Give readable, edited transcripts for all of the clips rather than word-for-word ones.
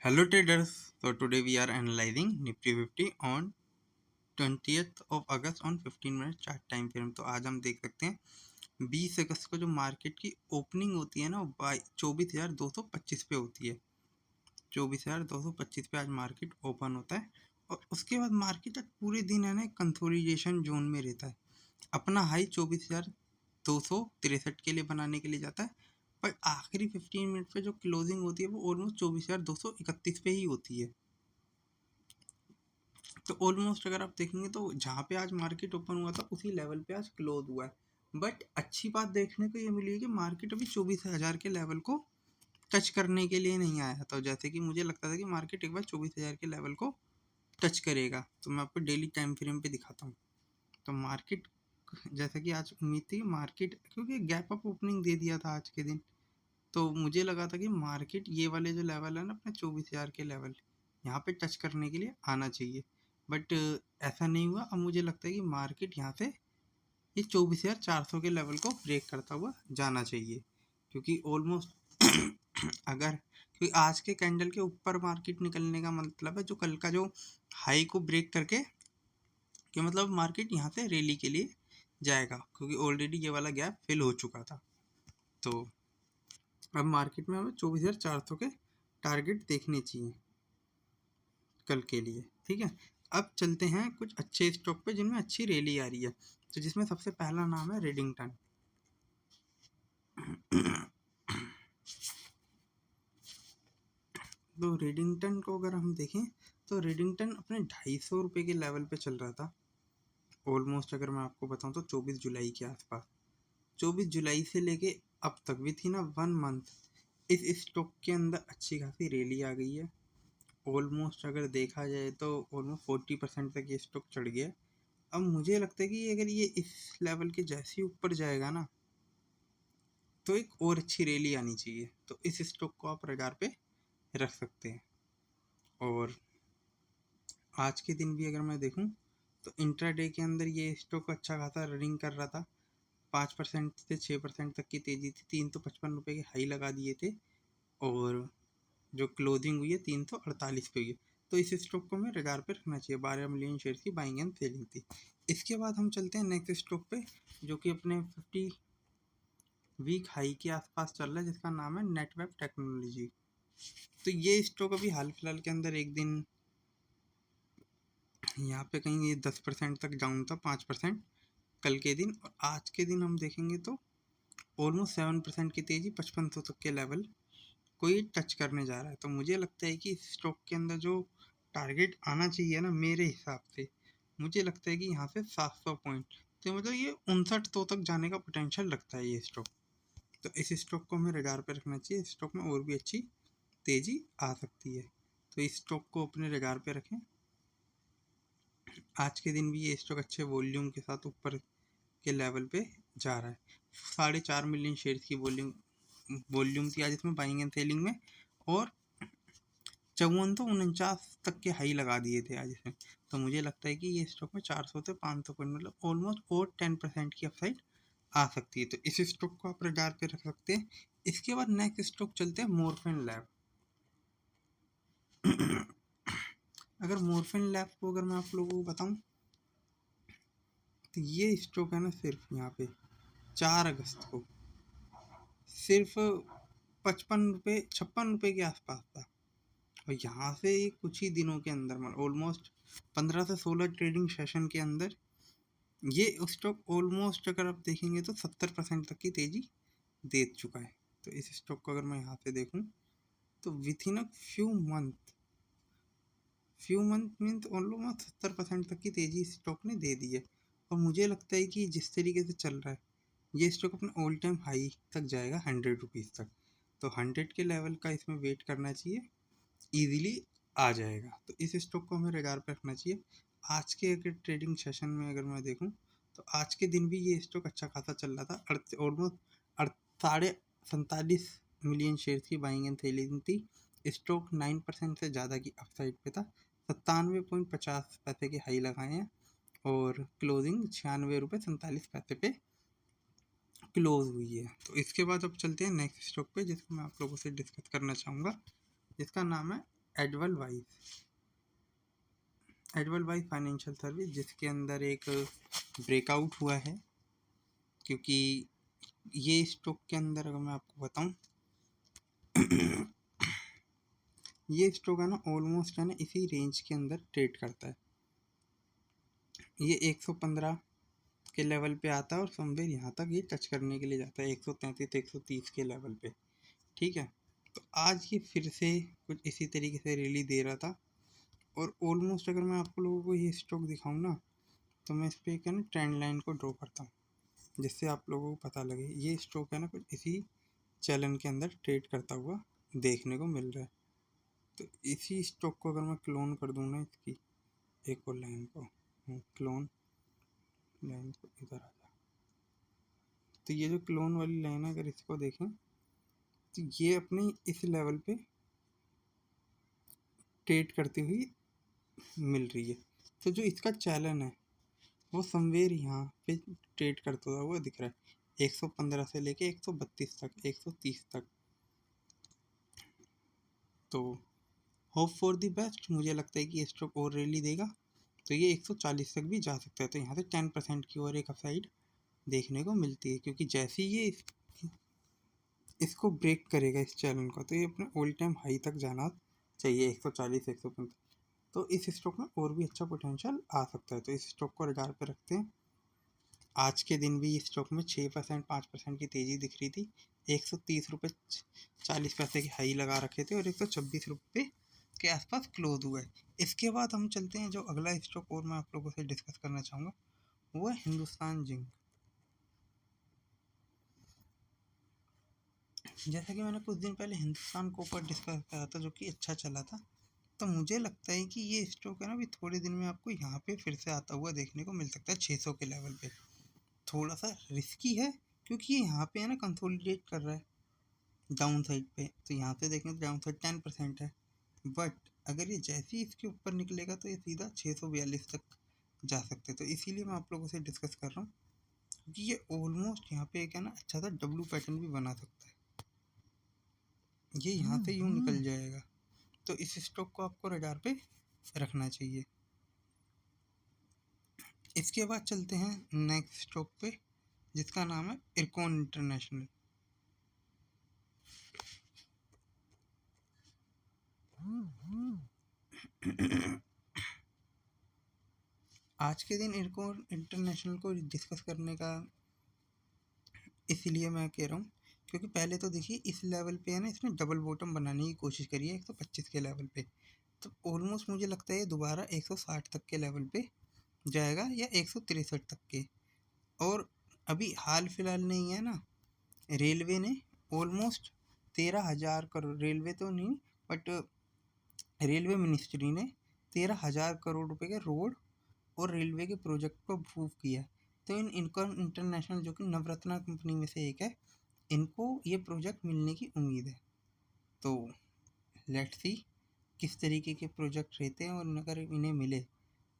Hello traders. So today we are analyzing Nifty 50 on 20th of August on 15 minute chart time frame. तो आज हम देख सकते हैं 20 अगस्त को जो मार्केट की ओपनिंग होती है ना वो 24,225 पे होती है। 24,225 पे आज मार्केट ओपन होता है और उसके बाद मार्केट आज पूरे दिन है ना कंसोलिडेशन जोन में रहता है। अपना हाई 24,263 के लिए बनाने के लिए जाता है, पर आखिरी 15 मिनट पे जो क्लोजिंग होती है वो ऑलमोस्ट 24,231 पे ही होती है। तो ऑलमोस्ट अगर आप देखेंगे तो जहाँ पे आज मार्केट ओपन हुआ था उसी लेवल पे आज क्लोज हुआ है। बट अच्छी बात देखने को ये मिली है कि मार्केट अभी 24,000 के लेवल को टच करने के लिए नहीं आया था। जैसे कि मुझे लगता था कि मार्केट एक बार 24,000 के लेवल को टच करेगा। तो मैं आपको डेली टाइम फ्रेम पे दिखाता हूँ। तो मार्केट जैसा कि आज उम्मीद थी मार्केट, क्योंकि गैप अप ओपनिंग दे दिया था आज के दिन, तो मुझे लगा था कि मार्केट ये वाले जो लेवल है ना अपना 24,000 के लेवल यहाँ पे टच करने के लिए आना चाहिए। बट ऐसा नहीं हुआ। अब मुझे लगता है कि मार्केट यहाँ से ये 24,400 के लेवल को ब्रेक करता हुआ जाना चाहिए, क्योंकि ऑलमोस्ट अगर क्योंकि आज के कैंडल के ऊपर मार्केट निकलने का मतलब है जो कल का जो हाई को ब्रेक करके कि मतलब मार्केट यहाँ से रैली के लिए जाएगा, क्योंकि ऑलरेडी ये वाला गैप फिल हो चुका था। तो अब मार्केट में हमें 24,400 के टारगेट देखने चाहिए कल के लिए। ठीक है, अब चलते हैं कुछ अच्छे स्टॉक पे जिनमें अच्छी रैली आ रही है। तो जिसमें सबसे पहला नाम है रेडिंगटन। तो रेडिंगटन को अगर हम देखें तो रेडिंगटन अपने 250 रुपये के लेवल पे चल रहा था ऑलमोस्ट। अगर मैं आपको बताऊं तो 24 जुलाई के आसपास, 24 जुलाई से लेके अब तक भी थी ना 1 मंथ, इस स्टॉक के अंदर अच्छी खासी रैली आ गई है। ऑलमोस्ट अगर देखा जाए तो ऑलमोस्ट 40% तक ये स्टॉक चढ़ गया। अब मुझे लगता है कि अगर ये इस लेवल के जैसे ही ऊपर जाएगा ना तो एक और अच्छी रैली आनी चाहिए। तो इस स्टॉक को आप रडार पे रख सकते हैं। और आज के दिन भी अगर मैं देखूं तो इंट्राडे के अंदर ये स्टॉक अच्छा खासा रनिंग कर रहा था। 5% से 6% तक की तेजी थी। 355 रुपये के हाई लगा दिए थे और जो क्लोजिंग हुई है 348 पे हुई है। तो इस स्टॉक को हमें रडार पे रखना चाहिए। 12 मिलियन शेयर की बाइंग एंड सेलिंग थी। इसके बाद हम चलते हैं नेक्स्ट स्टॉक पे जो कि अपने 50 वीक हाई के आसपास चल रहा है, जिसका नाम है नेटवेब टेक्नोलॉजी। तो ये स्टॉक अभी हाल फिलहाल के अंदर एक दिन यहाँ पे कहीं ये 10% तक डाउन था, 5% कल के दिन। और आज के दिन हम देखेंगे तो ऑलमोस्ट 7% की तेजी 5500 तक के लेवल को ये टच करने जा रहा है। तो मुझे लगता है कि इस स्टॉक के अंदर जो टारगेट आना चाहिए ना, मेरे हिसाब से मुझे लगता है कि यहाँ से 700 पॉइंट, तो मतलब ये 59 तक जाने का पोटेंशियल लगता है ये स्टॉक। तो इस स्टॉक को हमें रडार पर रखना चाहिए। इस स्टॉक में और भी अच्छी तेजी आ सकती है, तो इस स्टॉक को अपने रडार पे रखें। आज के दिन भी ये स्टॉक अच्छे वॉल्यूम के साथ ऊपर के लेवल पे जा रहा है। 4.5 मिलियन शेयर की वॉल्यूम थी आज इसमें बाइंग एंड सेलिंग में, और 5449 तक के हाई लगा दिए थे आज इसमें। तो मुझे लगता है कि ये स्टॉक में 400 से 500 पॉइंट मतलब ऑलमोस्ट और 10% की अपसाइड आ सकती है। तो इस स्टॉक को आप रडार पे रख सकते हैं। इसके बाद नेक्स्ट स्टॉक चलते हैं मोरफिन लैब। अगर मोरफिन लैब को अगर मैं आप लोगों को बताऊं तो ये स्टॉक है ना सिर्फ यहाँ पे 4 अगस्त को सिर्फ 56 रुपये के आसपास था। और यहाँ से कुछ ही दिनों के अंदर मतलब ऑलमोस्ट 15 से 16 ट्रेडिंग सेशन के अंदर ये स्टॉक ऑलमोस्ट अगर आप देखेंगे तो 70% तक की तेजी दे चुका है। तो इस स्टॉक को अगर मैं यहाँ पे देखूँ तो with in a few month means almost 70% तक की तेजी इस स्टॉक ने दे दी है। और मुझे लगता है कि जिस तरीके से चल रहा है ये स्टॉक अपने ऑल टाइम हाई तक जाएगा 100 रुपीज़ तक। तो 100 के लेवल का इसमें वेट करना चाहिए, ईजिली आ जाएगा। तो इस स्टॉक को हमें रडार पे रखना चाहिए। आज के अगर ट्रेडिंग सेशन में अगर मैं देखूं तो आज के दिन भी ये स्टॉक अच्छा खासा चल रहा था। ऑलमोस्ट 47 मिलियन शेयर की बाइंग एंड सेलिंग थी। स्टॉक 9% से ज़्यादा की अपसाइड पे था। 97.50 पैसे के हाई लगाए हैं और क्लोजिंग 96 रुपये 47 पैसे पे क्लोज हुई है। तो इसके बाद अब चलते हैं नेक्स्ट स्टॉक पे जिसको मैं आप लोगों से डिस्कस करना चाहूँगा, जिसका नाम है एडवलवाइज एडवलवाइज फाइनेंशियल सर्विस, जिसके अंदर एक ब्रेकआउट हुआ है, क्योंकि ये स्टॉक के अंदर अगर मैं आपको बताऊं ये स्टॉक है ना ऑलमोस्ट है ना इसी रेंज के अंदर ट्रेड करता है। ये 115 के लेवल पे आता है और समवेयर यहाँ तक ये टच करने के लिए जाता है 133 130 के लेवल पे। ठीक है, तो आज ये फिर से कुछ इसी तरीके से रैली दे रहा था और ऑलमोस्ट अगर मैं आप लोगों को ये स्टॉक दिखाऊं ना, तो मैं इस पर एक है ना ट्रेंड लाइन को ड्रॉ करता हूँ, जिससे आप लोगों को पता लगे। ये स्टॉक है ना कुछ इसी चैनल के अंदर ट्रेड करता हुआ देखने को मिल रहा है। तो इसी स्टॉक को अगर मैं क्लोन कर दूँ ना, इसकी एक और लाइन को क्लोन लाइन को इधर आ जा, तो ये जो क्लोन वाली लाइन है अगर इसको देखें तो ये अपने इस लेवल पे ट्रेड करती हुई मिल रही है। तो जो इसका चैनल है वो समवेयर यहाँ पे ट्रेड करता हुआ दिख रहा है 115 से लेके 132 तक 130 तक। तो होप फॉर द बेस्ट, मुझे लगता है कि ये स्टॉक और रैली देगा, तो ये 140 तक भी जा सकता है। तो यहाँ से 10% की और एक अपसाइड देखने को मिलती है, क्योंकि जैसे ही ये इसको ब्रेक करेगा इस चैनल को, तो ये अपने ऑल टाइम हाई तक जाना चाहिए 140 150। तो इस स्टॉक में और भी अच्छा पोटेंशियल आ सकता है, तो इस स्टॉक को रडार पे रखते हैं। आज के दिन भी इस स्टॉक में 6% 5% की तेज़ी दिख रही थी। 130 रुपये 40 पैसे के हाई लगा रखे थे और 126 रुपये के आसपास क्लोज हुआ है। इसके बाद हम चलते हैं, जो अगला स्टॉक और मैं आप लोगों से डिस्कस करना चाहूँगा वो है हिंदुस्तान जिंक। जैसा कि मैंने कुछ दिन पहले हिंदुस्तान कॉपर डिस्कस करा था, जो कि अच्छा चला था, तो मुझे लगता है कि ये स्टॉक है ना अभी थोड़े दिन में आपको यहाँ पे फिर से आता हुआ देखने को मिल सकता है 600 के लेवल पे। थोड़ा सा रिस्की है, क्योंकि ये यहाँ पे है ना कंसोलिडेट कर रहा है डाउन साइड पे। तो यहाँ से देखें तो डाउन साइड 10% है, बट अगर ये जैसे ही इसके ऊपर निकलेगा तो ये सीधा 642 तक जा सकते हैं। तो इसीलिए मैं आप लोगों से डिस्कस कर रहा हूँ, क्योंकि ये ऑलमोस्ट यहाँ पे एक है ना अच्छा सा डब्लू पैटर्न भी बना सकता है। ये यहाँ से यूँ निकल जाएगा, तो इस स्टॉक को आपको रडार पे रखना चाहिए। इसके बाद चलते हैं नेक्स्ट स्टॉक पे, जिसका नाम है इरकॉन इंटरनेशनल। आज के दिन इरकॉन इंटरनेशनल को डिस्कस करने का इसीलिए मैं कह रहा हूँ, क्योंकि पहले तो देखिए इस लेवल पे है ना इसने डबल बॉटम बनाने की कोशिश करी है 125 के लेवल पे। तो ऑलमोस्ट मुझे लगता है दोबारा 160 तक के लेवल पे जाएगा या 163 तक के। और अभी हाल फिलहाल नहीं है ना, रेलवे ने ऑलमोस्ट 13,000 करोड़, रेलवे तो नहीं बट रेलवे मिनिस्ट्री ने 13,000 करोड़ रुपए के रोड और रेलवे के प्रोजेक्ट को अप्रूव किया है। तो इनकॉन इंटरनेशनल, जो कि नवरत्ना कंपनी में से एक है, इनको ये प्रोजेक्ट मिलने की उम्मीद है। तो लेट्स सी किस तरीके के प्रोजेक्ट रहते हैं, और अगर इन्हें मिले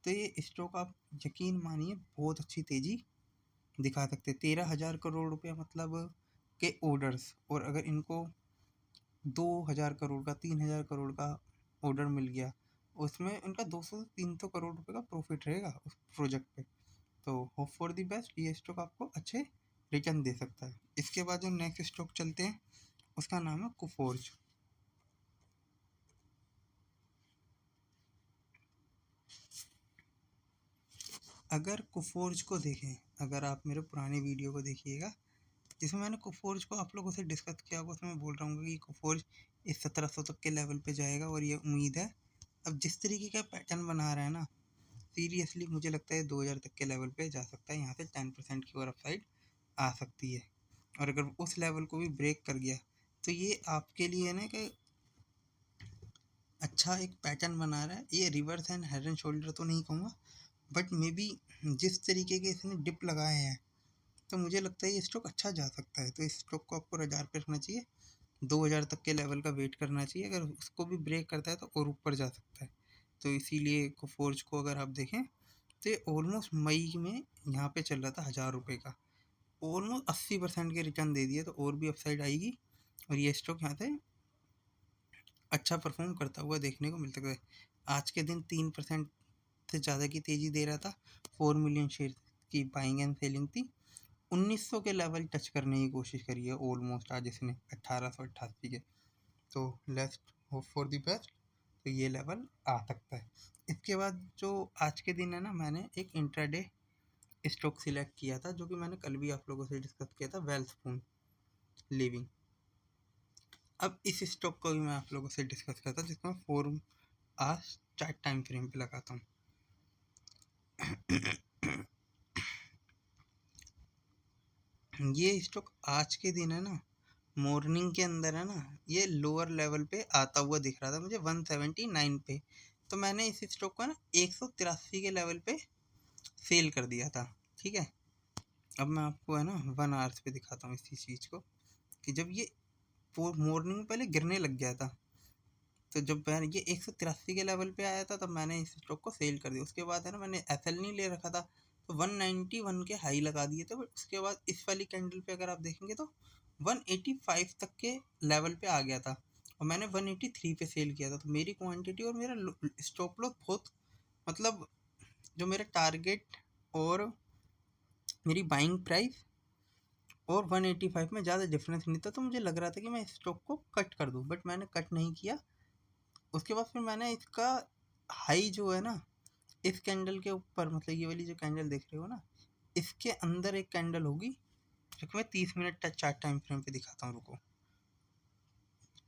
तो ये स्टॉक आप यकीन मानिए बहुत अच्छी तेज़ी दिखा सकते हैं। 13,000 करोड़ रुपये मतलब के ऑर्डर्स, और अगर इनको 2,000 करोड़ का 3,000 करोड़ का ऑर्डर मिल गया, उसमें इनका 200 से 300 करोड़ रुपए का प्रॉफिट रहेगा उस प्रोजेक्ट पे। तो होप फॉर द बेस्ट, ये स्टॉक आपको अच्छे रिटर्न दे सकता है। इसके बाद जो नेक्स्ट स्टॉक चलते हैं उसका नाम है कुफोर्ज। अगर कुफोर्ज को देखें, अगर आप मेरे पुराने वीडियो को देखिएगा जिसमें मैंने कुफोर्ज को आप लोगों से डिस्कस किया होगा, उसमें मैं बोल रहा हूँ कि कुफोर्ज इस 1700 तक के लेवल पे जाएगा और ये उम्मीद है। अब जिस तरीके का पैटर्न बना रहा है ना, सीरियसली मुझे लगता है 2,000 तक के लेवल पे जा सकता है। यहाँ से 10% की और अपसाइड आ सकती है, और अगर उस लेवल को भी ब्रेक कर गया तो ये आपके लिए ना कि अच्छा एक पैटर्न बना रहा है। ये reverse and head and shoulder तो नहीं कहूँगा, बट मे बी जिस तरीके के इसने डिप लगाए हैं, तो मुझे लगता है ये स्टॉक अच्छा जा सकता है। तो इस स्टॉक को आपको रडार पे रखना चाहिए, 2,000 तक के लेवल का वेट करना चाहिए। अगर उसको भी ब्रेक करता है तो और ऊपर जा सकता है। तो इसीलिए कोफोर्ज को अगर आप देखें तो ये ऑलमोस्ट मई में यहाँ पे चल रहा था 1,000 रुपये का, ऑलमोस्ट 80% के रिटर्न दे दिए, तो और भी अपसाइड आएगी और ये स्टॉक यहाँ से अच्छा परफॉर्म करता हुआ देखने को मिल सकता है। आज के दिन 3% से ज़्यादा की तेज़ी दे रहा था। 4 मिलियन शेयर की बाइंग एंड सेलिंग थी। 1900 के लेवल टच करने की कोशिश करी है ऑलमोस्ट आज इसने 1888 के। तो let's hope for the best. तो ये लेवल आ सकता है। इसके बाद जो आज के दिन है ना, मैंने एक इंट्राडे स्टॉक सिलेक्ट किया था, जो कि मैंने कल भी आप लोगों से डिस्कस किया था, वेल्सपून लिविंग। अब इस स्टॉक को भी मैं आप लोगों से डिस्कस करता हूँ, जिसको मैं 4 आवर्स चार्ट टाइम फ्रेम पे लगाता हूँ। ये स्टॉक आज के दिन है ना, मॉर्निंग के अंदर है ना, ये लोअर लेवल पे आता हुआ दिख रहा था मुझे 179 पे। तो मैंने इस स्टॉक को ना 183 के लेवल पे सेल कर दिया था। ठीक है, अब मैं आपको है ना 1 आवर्स पे दिखाता हूँ इसी चीज़ को, कि जब ये मॉर्निंग में पहले गिरने लग गया था, तो जब मैंने ये 183 के लेवल पे आया था, तब मैंने इस स्टॉक को सेल कर दिया। उसके बाद है ना, मैंने एसएल नहीं ले रखा था, तो 191 के हाई लगा दिए थे। बट उसके बाद इस वाली कैंडल पे अगर आप देखेंगे तो 185 तक के लेवल पे आ गया था, और मैंने 183 पे सेल किया था। तो मेरी क्वांटिटी और मेरा स्टॉप लॉस बहुत, मतलब जो मेरा टारगेट और मेरी बाइंग प्राइस और 185 में ज़्यादा डिफरेंस नहीं था। तो मुझे लग रहा था कि मैं इस स्टॉक को कट कर दूँ, बट मैंने कट नहीं किया। उसके बाद फिर मैंने इसका हाई जो है ना, इस कैंडल के ऊपर, मतलब ये वाली जो कैंडल देख रहे हो ना, इसके अंदर एक कैंडल होगी, जो कि मैं 30 मिनट चार्ट टाइम फ्रेम पे दिखाता हूँ, रुको।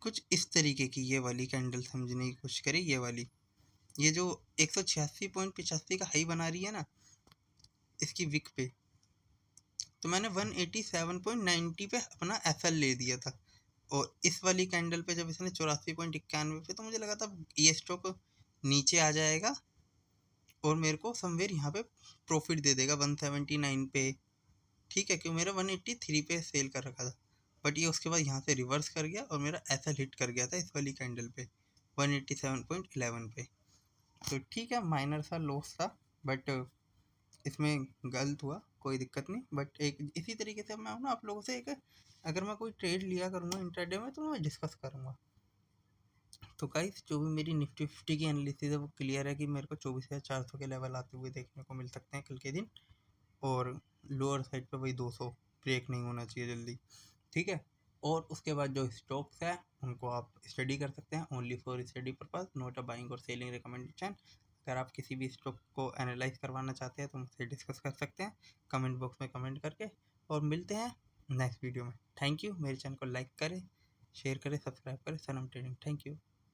कुछ इस तरीके की ये वाली कैंडल समझने की कोशिश करें। ये वाली, ये जो 186.85 का हाई बना रही है ना, इसकी विक पे, तो मैंने 187.90 पे अपना एफएल ले दिया था। और इस वाली कैंडल पे जब इसने 84.91 पे, तो मुझे लगा था ये स्टॉक नीचे आ जाएगा और मेरे को समवेयर यहाँ पे प्रॉफिट दे देगा 179 पे। ठीक है, क्योंकि मेरा 183 पे सेल कर रखा था, बट ये उसके बाद यहाँ से रिवर्स कर गया और मेरा एसएल हिट कर गया था इस वाली कैंडल पे 187.11 पे। तो ठीक है, माइनर सा लॉस था, बट इसमें गलत हुआ, कोई दिक्कत नहीं। बट एक इसी तरीके से मैं ना आप लोगों से एक, अगर मैं कोई ट्रेड लिया करूँगा इंट्राडे में, तो मैं डिस्कस करूँगा। तो गाइस, जो भी मेरी निफ्टी 50 की एनालिसिस है वो क्लियर है कि मेरे को 24,400 के लेवल आते हुए देखने को मिल सकते हैं कल के दिन, और लोअर साइड पे वही 200 ब्रेक नहीं होना चाहिए जल्दी। ठीक है, और उसके बाद जो स्टॉक्स है उनको आप स्टडी कर सकते हैं, only for study purpose, not a buying और सेलिंग रिकमेंडेशन। अगर आप किसी भी स्टॉक को एनालाइज करवाना चाहते हैं तो मुझसे डिस्कस कर सकते हैं कमेंट बॉक्स में कमेंट करके। और मिलते हैं नेक्स्ट वीडियो में। Thank you. मेरे चैनल को लाइक करें, शेयर करें, सब्सक्राइब करें। सनम ट्रेडिंग। Thank you.